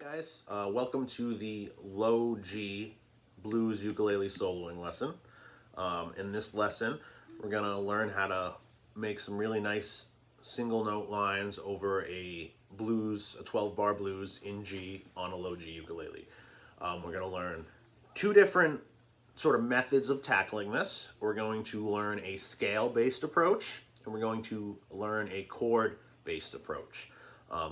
Guys, welcome to the low G blues ukulele soloing lesson. In this lesson, we're going to learn how to make some really nice single note lines over a 12-bar blues in G on a low G ukulele. We're going to learn two different sort of methods of tackling this. We're going to learn a scale-based approach, and we're going to learn a chord-based approach.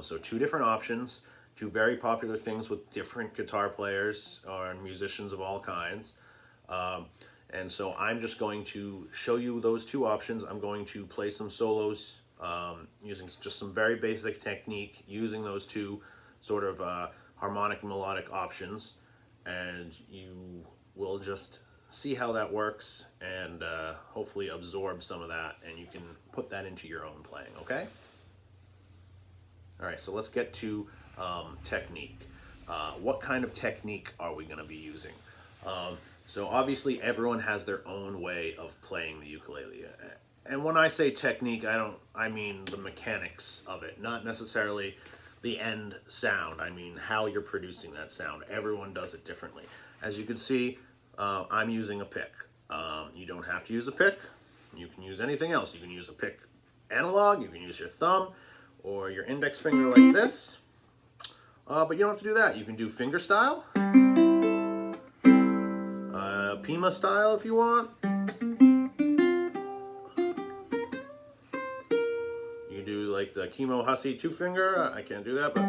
So two different options. Two very popular things with different guitar players or musicians of all kinds. And so I'm just going to show you those two options. I'm going to play some solos using just some very basic technique using those two sort of harmonic and melodic options. And you will just see how that works and hopefully absorb some of that, and you can put that into your own playing, okay? All right, so let's get to technique. What kind of technique are we going to be using? So obviously everyone has their own way of playing the ukulele. And when I say technique, I mean the mechanics of it, not necessarily the end sound. I mean how you're producing that sound. Everyone does it differently. As you can see, I'm using a pick. You don't have to use a pick. You can use anything else. You can use a pick analog, you can use your thumb or your index finger like this. But you don't have to do that. You can do finger style, Pima style if you want. You can do like the Kimo Hussey 2-finger. I can't do that, but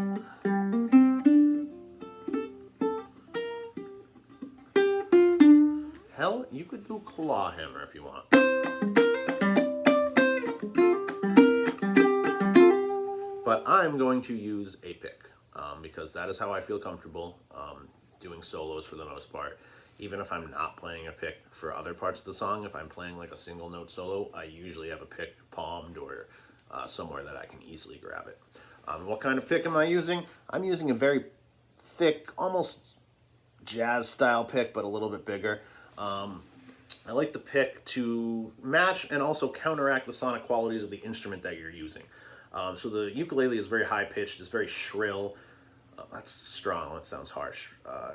hell, you could do claw hammer if you want. But I'm going to use a pick. Because that is how I feel comfortable doing solos for the most part. Even if I'm not playing a pick for other parts of the song, if I'm playing like a single note solo, I usually have a pick palmed or somewhere that I can easily grab it. What kind of pick am I using? I'm using a very thick, almost jazz style pick, but a little bit bigger. I like the pick to match and also counteract the sonic qualities of the instrument that you're using. So the ukulele is very high pitched, it's very shrill. That's strong, that sounds harsh. I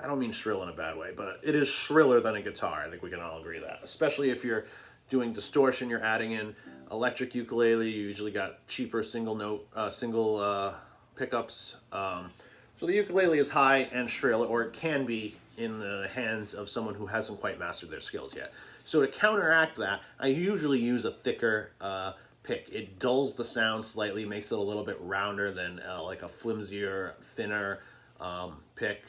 don't mean shrill in a bad way, but it is shriller than a guitar. I think we can all agree that. Especially if you're doing distortion, you're adding in electric ukulele, you usually got cheaper single pickups. So the ukulele is high and shrill, or it can be in the hands of someone who hasn't quite mastered their skills yet. So to counteract that, I usually use a thicker pick. It dulls the sound slightly, makes it a little bit rounder than like a flimsier, thinner pick.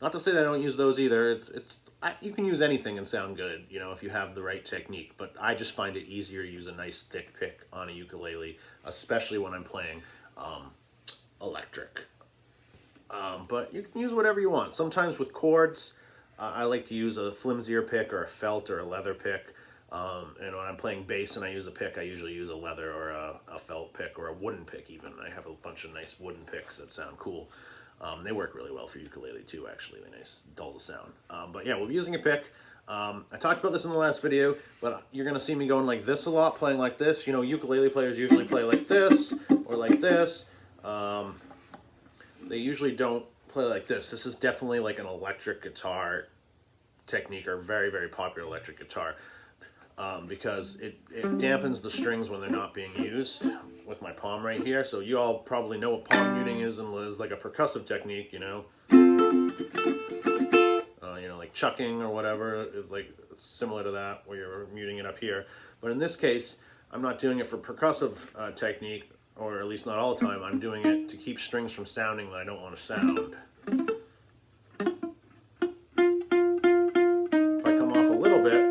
Not to say that I don't use those either. You can use anything and sound good, you know, if you have the right technique. But I just find it easier to use a nice thick pick on a ukulele, especially when I'm playing electric. But you can use whatever you want. Sometimes with chords, I like to use a flimsier pick or a felt or a leather pick. And when I'm playing bass and I use a pick, I usually use a leather or a felt pick or a wooden pick even. I have a bunch of nice wooden picks that sound cool. They work really well for ukulele too, actually. They dull the sound. But yeah, we'll be using a pick. I talked about this in the last video, but you're going to see me going like this a lot, playing like this. You know, ukulele players usually play like this or like this. They usually don't play like this. This is definitely like an electric guitar technique, or very, very popular electric guitar. Because it dampens the strings when they're not being used with my palm right here. So you all probably know what palm muting is, and is like a percussive technique, you know. Like chucking or whatever, like similar to that, where you're muting it up here. But in this case, I'm not doing it for percussive technique, or at least not all the time. I'm doing it to keep strings from sounding that I don't want to sound. If I come off a little bit,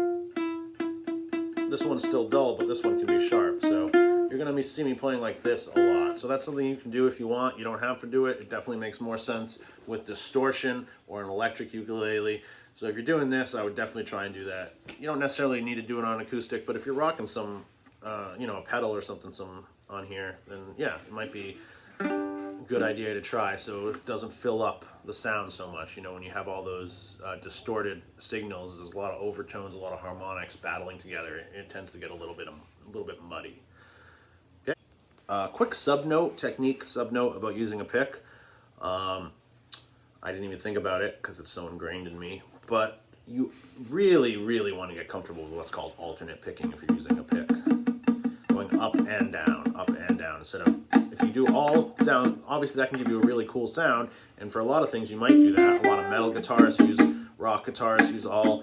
this one's still dull, but this one can be sharp. So you're going to see me playing like this a lot. So that's something you can do if you want. You don't have to do it. It definitely makes more sense with distortion or an electric ukulele. So if you're doing this, I would definitely try and do that. You don't necessarily need to do it on acoustic, but if you're rocking some, a pedal or something on here, then yeah, it might be a good idea to try so it doesn't fill up the sound so much. You know, when you have all those distorted signals, there's a lot of overtones, a lot of harmonics battling together. It tends to get a little bit muddy. Okay. Quick technique sub note about using a pick. I didn't even think about it because it's so ingrained in me. But you really, really want to get comfortable with what's called alternate picking if you're using a pick. Going up and down instead of, if you do all down, obviously that can give you a really cool sound. And for a lot of things, you might do that. A lot of metal guitarists use, rock guitarists use all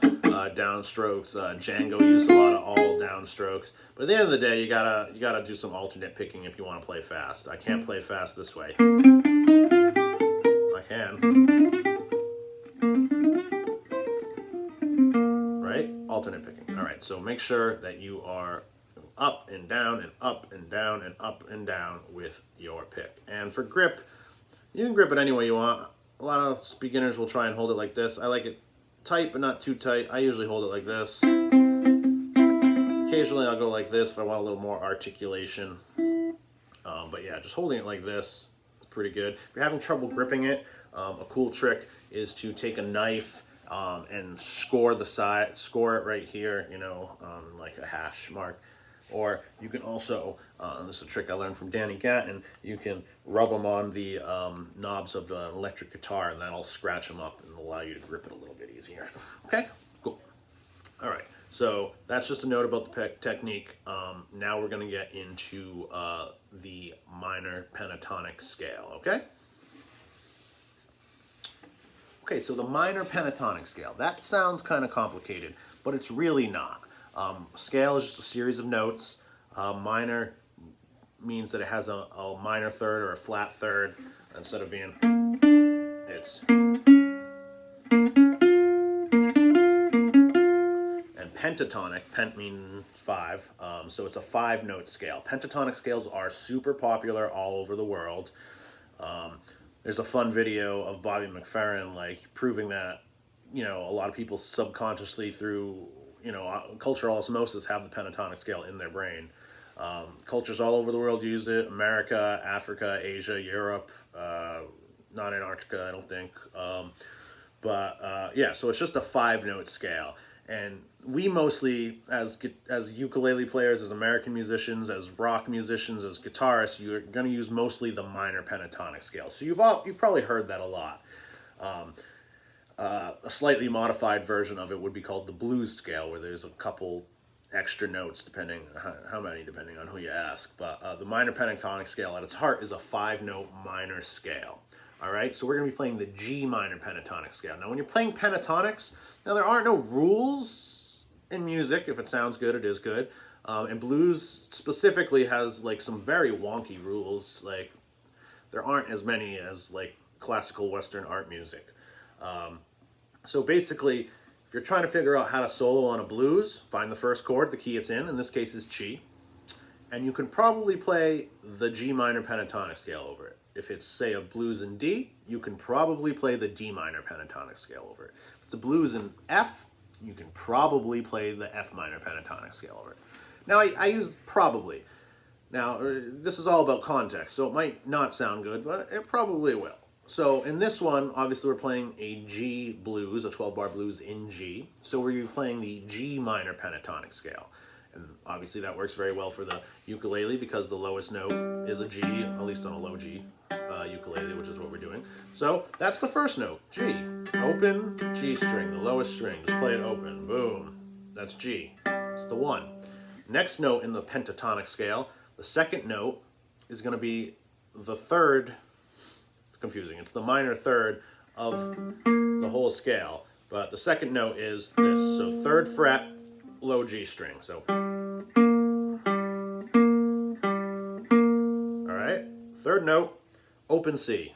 down strokes. Django used a lot of all down strokes. But at the end of the day, you gotta do some alternate picking if you want to play fast. I can't play fast this way. I can. Right? Alternate picking. All right, so make sure that you are up and down and up and down and up and down with your pick. And for grip, you can grip it any way you want. A lot of beginners will try and hold it like this. I like it tight, but not too tight. I usually hold it like this. Occasionally I'll go like this if I want a little more articulation. But yeah, just holding it like this is pretty good. If you're having trouble gripping it, a cool trick is to take a knife and score the side, score it right here, you know, like a hash mark. Or you can also, this is a trick I learned from Danny Gatton, you can rub them on the knobs of the electric guitar, and that'll scratch them up and allow you to grip it a little bit easier. Okay, cool. All right, so that's just a note about the pick technique. Now we're going to get into the minor pentatonic scale, okay? Okay, so the minor pentatonic scale, that sounds kind of complicated, but it's really not. Scale is just a series of notes. Minor means that it has a minor third or a flat third instead of being, it's. And pentatonic, pent means 5, so it's a 5-note scale. Pentatonic scales are super popular all over the world. There's a fun video of Bobby McFerrin like proving that, you know, a lot of people subconsciously through, you know, cultural osmosis have the pentatonic scale in their brain. Cultures all over the world use it. America, Africa, Asia, Europe, not Antarctica, I don't think. Yeah, so it's just a 5-note scale. And we mostly, as ukulele players, as American musicians, as rock musicians, as guitarists, you're going to use mostly the minor pentatonic scale. So you've probably heard that a lot. A slightly modified version of it would be called the blues scale, where there's a couple extra notes, depending how many, depending on who you ask. But the minor pentatonic scale at its heart is a 5-note minor scale. All right, so we're going to be playing the G minor pentatonic scale. Now, when you're playing pentatonics, now there aren't no rules in music. If it sounds good, it is good. And blues specifically has like some very wonky rules. Like there aren't as many as like classical Western art music. So basically, if you're trying to figure out how to solo on a blues, find the first chord, the key it's in this case is G, and you can probably play the G minor pentatonic scale over it. If it's, say, a blues in D, you can probably play the D minor pentatonic scale over it. If it's a blues in F, you can probably play the F minor pentatonic scale over it. Now, I use probably. Now, this is all about context, so it might not sound good, but it probably will. So in this one, obviously we're playing a G blues, a 12-bar blues in G. So we're playing the G minor pentatonic scale. And obviously that works very well for the ukulele because the lowest note is a G, at least on a low G ukulele, which is what we're doing. So that's the first note, G. Open, G string, the lowest string. Just play it open, boom. That's G, it's the 1. Next note in the pentatonic scale, the second note is gonna be the third. Confusing. It's the minor third of the whole scale, but the second note is this. So 3rd fret, low G string. So, all right, 3rd note, open C.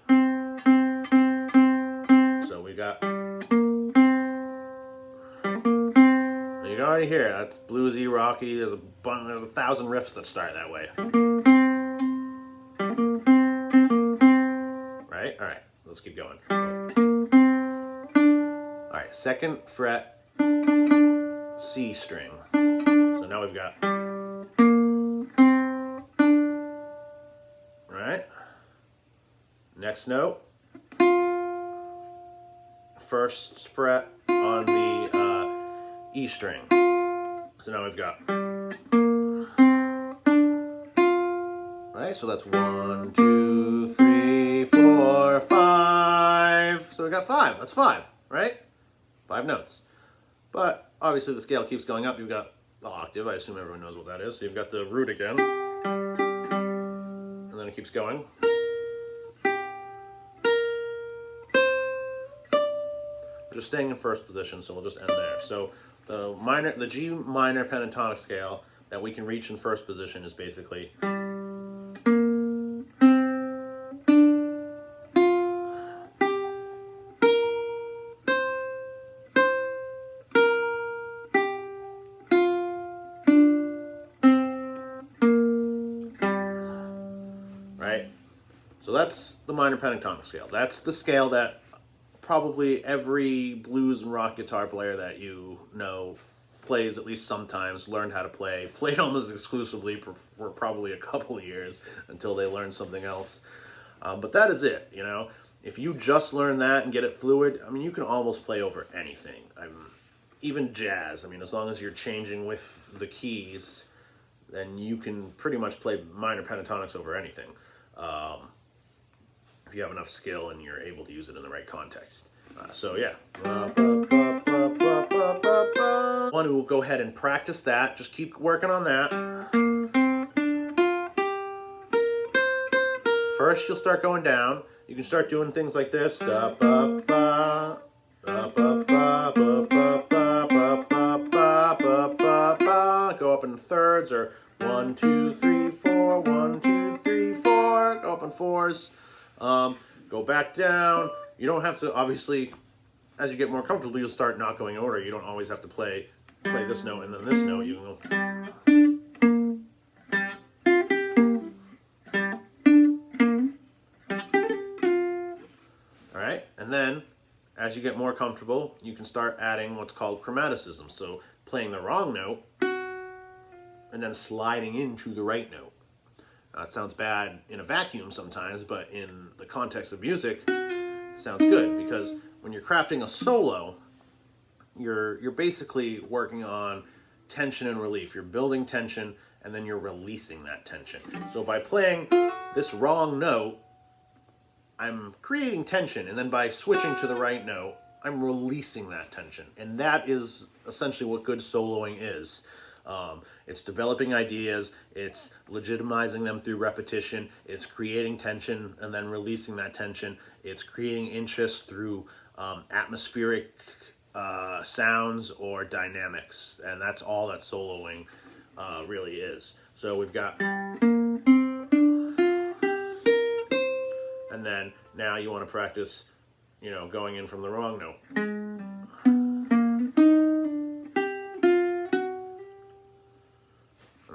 So we got, you can already hear that's bluesy, rocky. There's a 1,000 riffs that start that way. All right, let's keep going. All right, 2nd fret, C string. So now we've got, all right, next note, 1st fret on the E string. So now we've got, all right, so that's 1, 2, 3, 4, 5. got 5. That's 5, right? 5 notes. But obviously the scale keeps going up. You've got the octave. I assume everyone knows what that is. So you've got the root again. And then it keeps going. We're just staying in first position, so we'll just end there. So the G minor pentatonic scale that we can reach in first position is basically right? So that's the minor pentatonic scale. That's the scale that probably every blues and rock guitar player that you know plays at least sometimes, learned how to play, played almost exclusively for probably a couple of years until they learned something else. But that is it, you know. If you just learn that and get it fluid, I mean, you can almost play over anything. Even jazz, I mean, as long as you're changing with the keys, then you can pretty much play minor pentatonics over anything. If you have enough skill and you're able to use it in the right context. So yeah. I want to go ahead and practice that. Just keep working on that. First, you'll start going down. You can start doing things like this. Go up in thirds, or 1, 2, 3, 4, 1, 2, 3, 4. Go up in fours. Go back down. You don't have to, obviously, as you get more comfortable, you'll start not going in order. You don't always have to play this note and then this note. You can go. All right, and then as you get more comfortable, you can start adding what's called chromaticism. So playing the wrong note and then sliding into the right note. It sounds bad in a vacuum sometimes, but in the context of music, it sounds good, because when you're crafting a solo, you're basically working on tension and relief. You're building tension, and then you're releasing that tension. So by playing this wrong note, I'm creating tension, and then by switching to the right note, I'm releasing that tension. And that is essentially what good soloing is. It's developing ideas, it's legitimizing them through repetition, it's creating tension and then releasing that tension, it's creating interest through atmospheric sounds or dynamics, and that's all that soloing really is. So we've got, and then now you want to practice, you know, going in from the wrong note.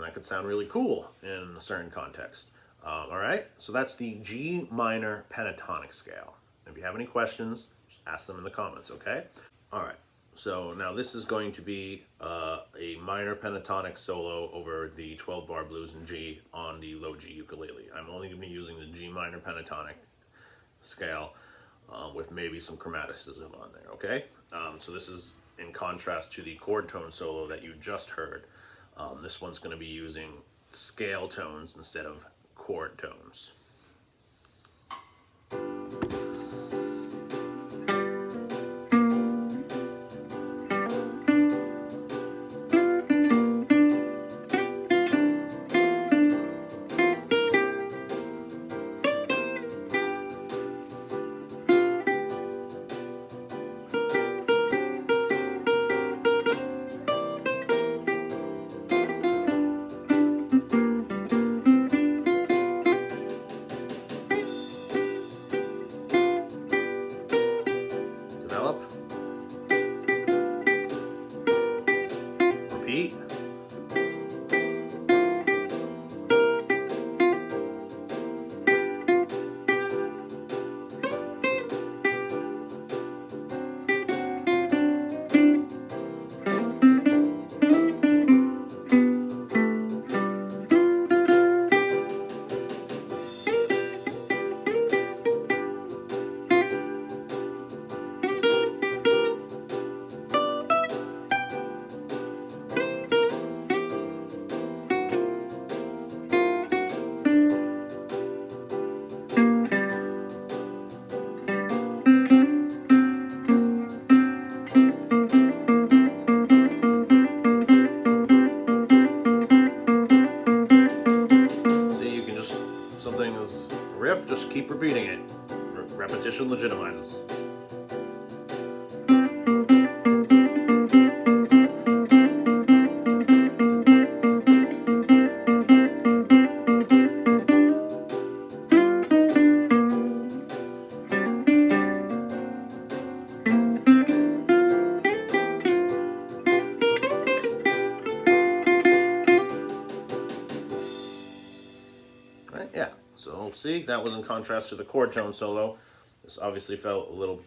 That could sound really cool in a certain context. All right, so that's the G minor pentatonic scale. If you have any questions, just ask them in the comments, okay? All right, so now this is going to be a minor pentatonic solo over the 12-bar blues in G on the low G ukulele. I'm only going to be using the G minor pentatonic scale with maybe some chromaticism on there, okay? So this is in contrast to the chord tone solo that you just heard. This one's going to be using scale tones instead of chord tones. repetition legitimizes. Right, yeah, so see, that was in contrast to the chord tone solo. This obviously felt a little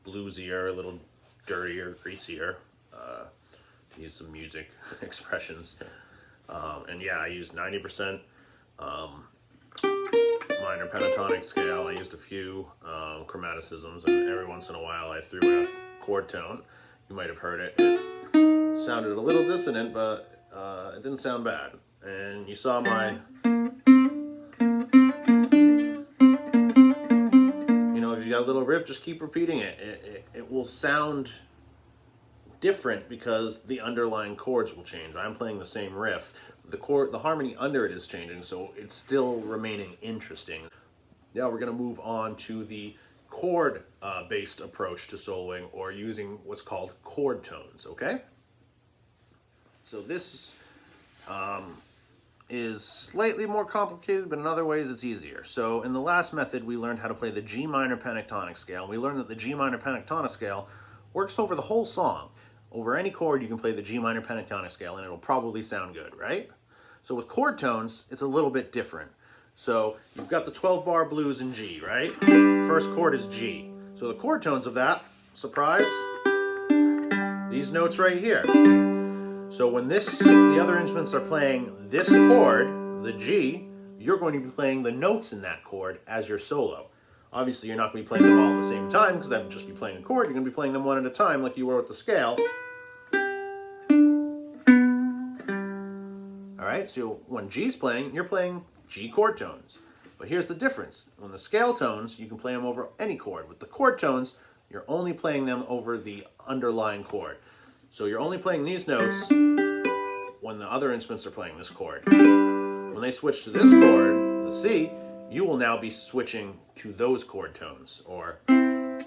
bluesier, a little dirtier, greasier, to use some music expressions. And yeah, I used 90% minor pentatonic scale. I used a few chromaticisms, and every once in a while I threw in a chord tone. You might have heard it. It sounded a little dissonant, but it didn't sound bad. And you saw my... If you got a little riff, just keep repeating it. It will sound different because the underlying chords will change. I'm playing the same riff. The harmony under it is changing, so it's still remaining interesting. Now we're going to move on to the chord-based approach to soloing, or using what's called chord tones, okay? So this is slightly more complicated, but in other ways it's easier. So in the last method, we learned how to play the G minor pentatonic scale, and we learned that the G minor pentatonic scale works over the whole song. Over any chord, you can play the G minor pentatonic scale, and it'll probably sound good, right? So with chord tones, it's a little bit different. So you've got the 12-bar blues in G, right? First chord is G. So the chord tones of that, surprise, these notes right here. So when the other instruments are playing this chord, the G, you're going to be playing the notes in that chord as your solo. Obviously, you're not going to be playing them all at the same time, because that would just be playing a chord. You're going to be playing them one at a time like you were with the scale. Alright, so when G's playing, you're playing G chord tones. But here's the difference. On the scale tones, you can play them over any chord. With the chord tones, you're only playing them over the underlying chord. So you're only playing these notes when the other instruments are playing this chord. When they switch to this chord, the C, you will now be switching to those chord tones, or... And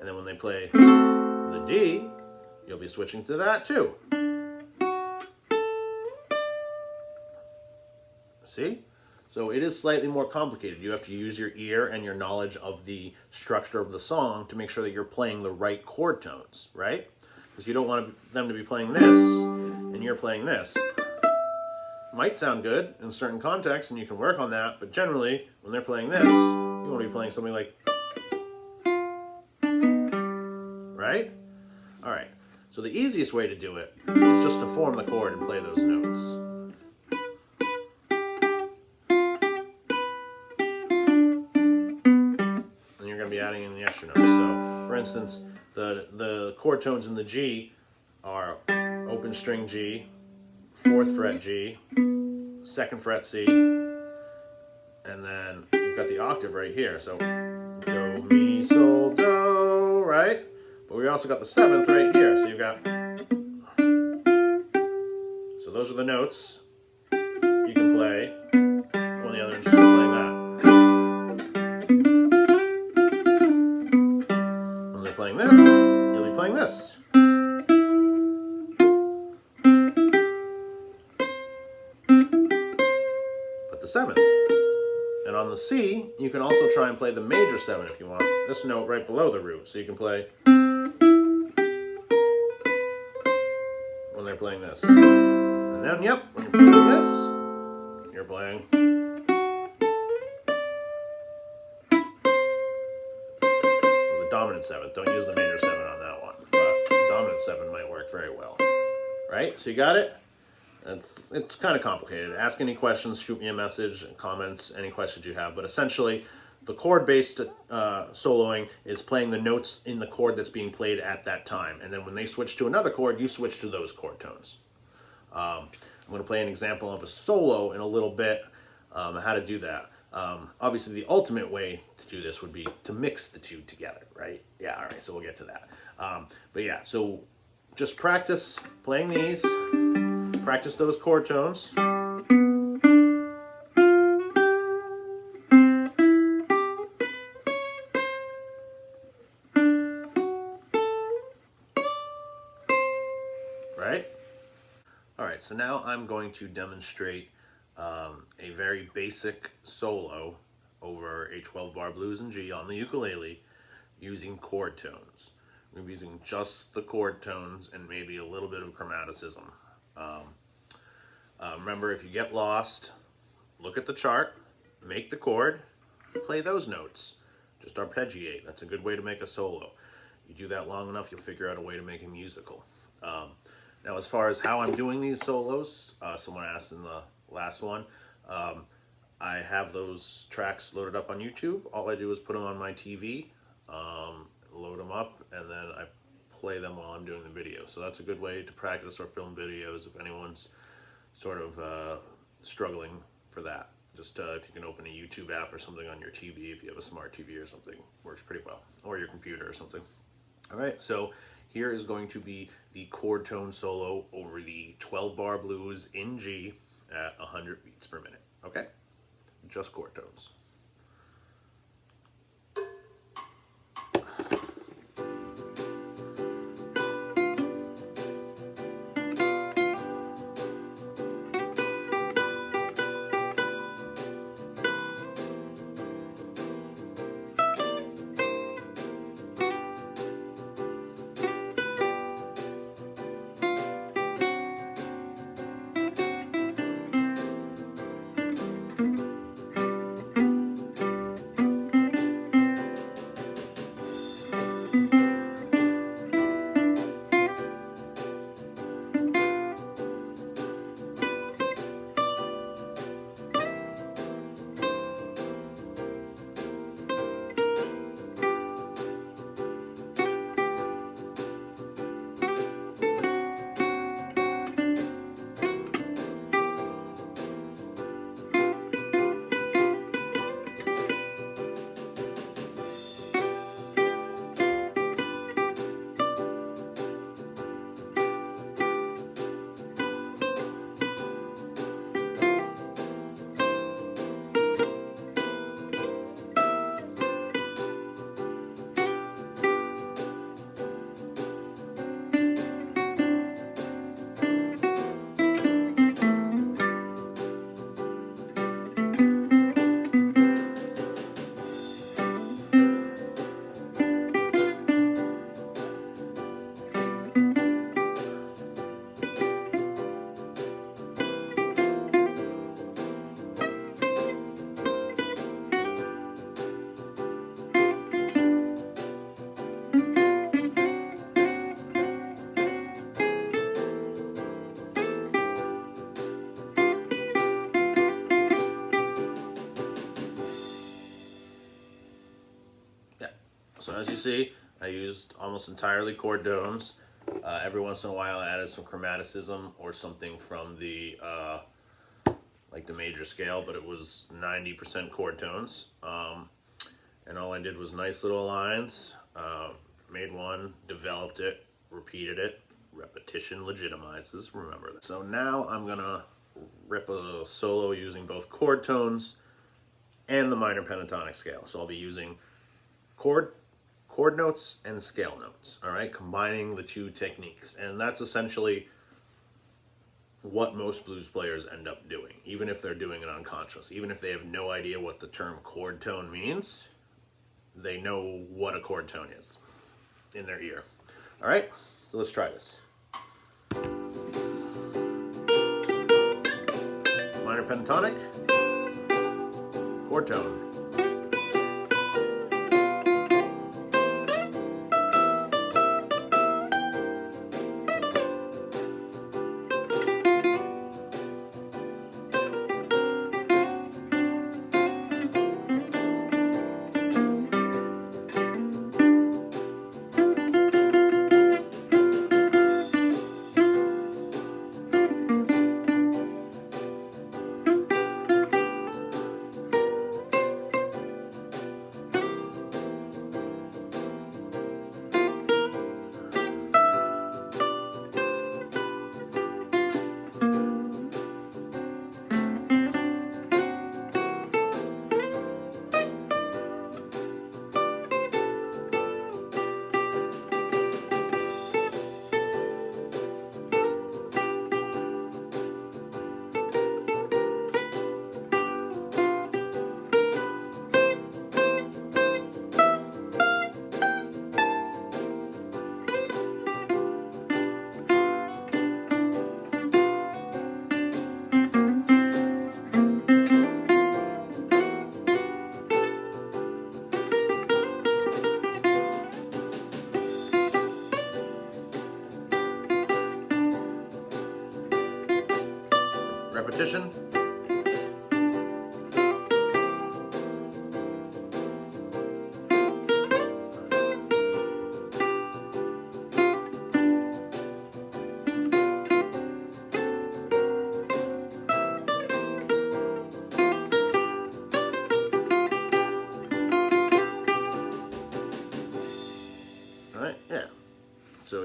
then when they play the D, you'll be switching to that too. See? So it is slightly more complicated. You have to use your ear and your knowledge of the structure of the song to make sure that you're playing the right chord tones, right? Because you don't want them to be playing this and you're playing this. Might sound good in certain contexts, and you can work on that, but generally, when they're playing this, you want to be playing something like... Right? Alright, so the easiest way to do it is just to form the chord and play those notes. Be adding in the extra notes. So, for instance, the chord tones in the G are open string G, 4th fret G, 2nd fret C, and then you've got the octave right here. So, do, mi, sol, do, right? But we also got the 7th right here. So you've got... So those are the notes you can play when the other instruments are playing that. Playing this, you'll be playing this. But the 7th. And on the C, you can also try and play the major 7 if you want. This note right below the root. So you can play when they're playing this. And then, yep, when you're playing this, you're playing... dominant 7th. Don't use the major 7 on that one, but the dominant 7 might work very well. Right? So you got it? It's kind of complicated. Ask any questions, shoot me a message, comments, any questions you have. But essentially, the chord-based soloing is playing the notes in the chord that's being played at that time. And then when they switch to another chord, you switch to those chord tones. I'm going to play an example of a solo in a little bit, how to do that. Obviously, the ultimate way to do this would be to mix the two together, right? Yeah, all right, so we'll get to that. But yeah, so just practice playing these, practice those chord tones. right, so now I'm going to demonstrate a very basic solo over a 12-bar blues in G on the ukulele using chord tones. We're going to be using just the chord tones and maybe a little bit of chromaticism. Remember, if you get lost, look at the chart, make the chord, play those notes. Just arpeggiate. That's a good way to make a solo. You do that long enough, you'll figure out a way to make it musical. Now, as far as how I'm doing these solos, someone asked in the last one, I have those tracks loaded up on YouTube. All I do is put them on my TV, load them up, and then I play them while I'm doing the video. So that's a good way to practice or film videos if anyone's sort of struggling for that. Just if you can open a YouTube app or something on your TV, if you have a smart TV or something, works pretty well, or your computer or something. All right, so here is going to be the chord tone solo over the 12-bar blues in G at 100 beats per minute, okay? Just chord tones. So as you see, I used almost entirely chord tones. Every once in a while I added some chromaticism or something from the like the major scale, but it was 90% chord tones. And all I did was nice little lines, made one, developed it, repeated it. Repetition legitimizes, remember that. So now I'm gonna rip a solo using both chord tones and the minor pentatonic scale. So I'll be using chord notes and scale notes, all right, combining the two techniques. And that's essentially what most blues players end up doing, even if they're doing it unconscious. Even if they have no idea what the term chord tone means, they know what a chord tone is in their ear. All right, so let's try this. Minor pentatonic, chord tone.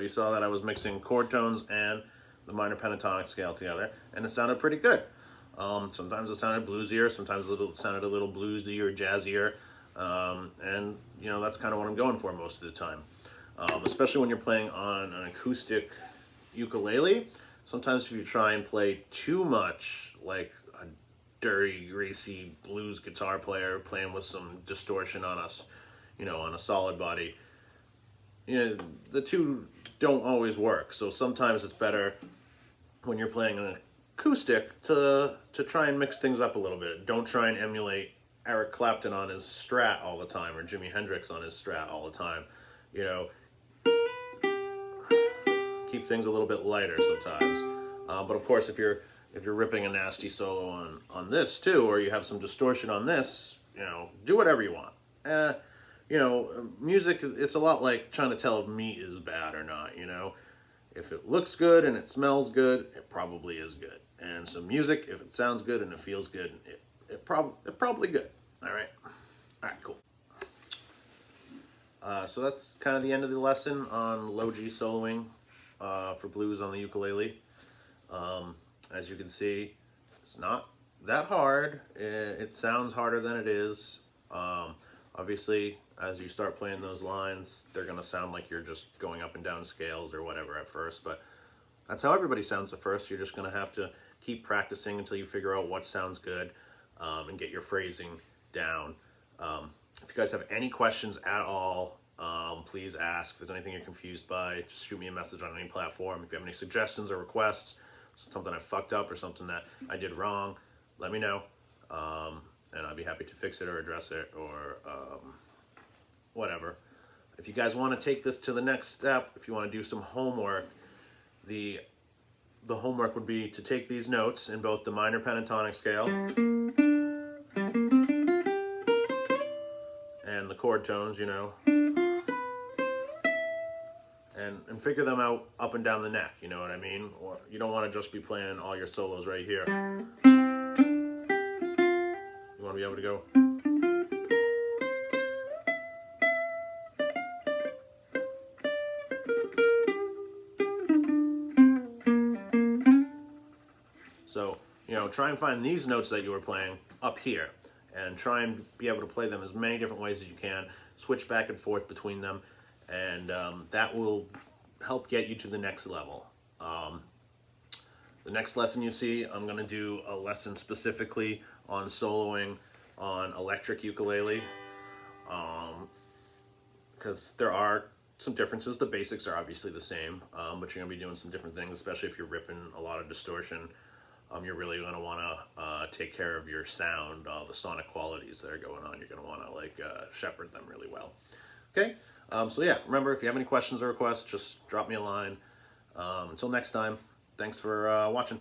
you saw that I was mixing chord tones and the minor pentatonic scale together, and it sounded pretty good. Sometimes it sounded bluesier, sometimes it sounded a little bluesy or jazzier, and you know, that's kind of what I'm going for most of the time. Especially when you're playing on an acoustic ukulele. Sometimes if you try and play too much like a dirty, greasy blues guitar player playing with some distortion on us, you know, on a solid body, you know, the two don't always work. So sometimes it's better when you're playing an acoustic to try and mix things up a little bit. Don't try and emulate Eric Clapton on his Strat all the time, or Jimi Hendrix on his Strat all the time. You know, keep things a little bit lighter sometimes. But of course, if you're ripping a nasty solo on this too, or you have some distortion on this, you know, do whatever you want. You know, music, it's a lot like trying to tell if meat is bad or not, you know. If it looks good and it smells good, it probably is good. And so music, if it sounds good and it feels good, it's probably good. All right, cool. So that's kind of the end of the lesson on low G soloing for blues on the ukulele. As you can see, it's not that hard. It sounds harder than it is. Obviously, as you start playing those lines, they're going to sound like you're just going up and down scales or whatever at first, but that's how everybody sounds at first. You're just going to have to keep practicing until you figure out what sounds good, and get your phrasing down. If you guys have any questions at all, please ask. If there's anything you're confused by, just shoot me a message on any platform. If you have any suggestions or requests, something I fucked up or something that I did wrong, let me know. And I'd be happy to fix it or address it or whatever. If you guys want to take this to the next step, if you want to do some homework, the homework would be to take these notes in both the minor pentatonic scale and the chord tones, you know, and figure them out up and down the neck, you know what I mean? Or you don't want to just be playing all your solos right here. You want to be able to go. So, you know, try and find these notes that you were playing up here and try and be able to play them as many different ways as you can. Switch back and forth between them, and that will help get you to the next level. The next lesson you see, I'm going to do a lesson specifically on soloing on electric ukulele, because there are some differences. The basics are obviously the same, but you're going to be doing some different things, especially if you're ripping a lot of distortion. You're really going to want to take care of your sound, all the sonic qualities that are going on. You're going to want to like shepherd them really well. Okay, so yeah, remember, if you have any questions or requests, just drop me a line. Until next time, thanks for watching.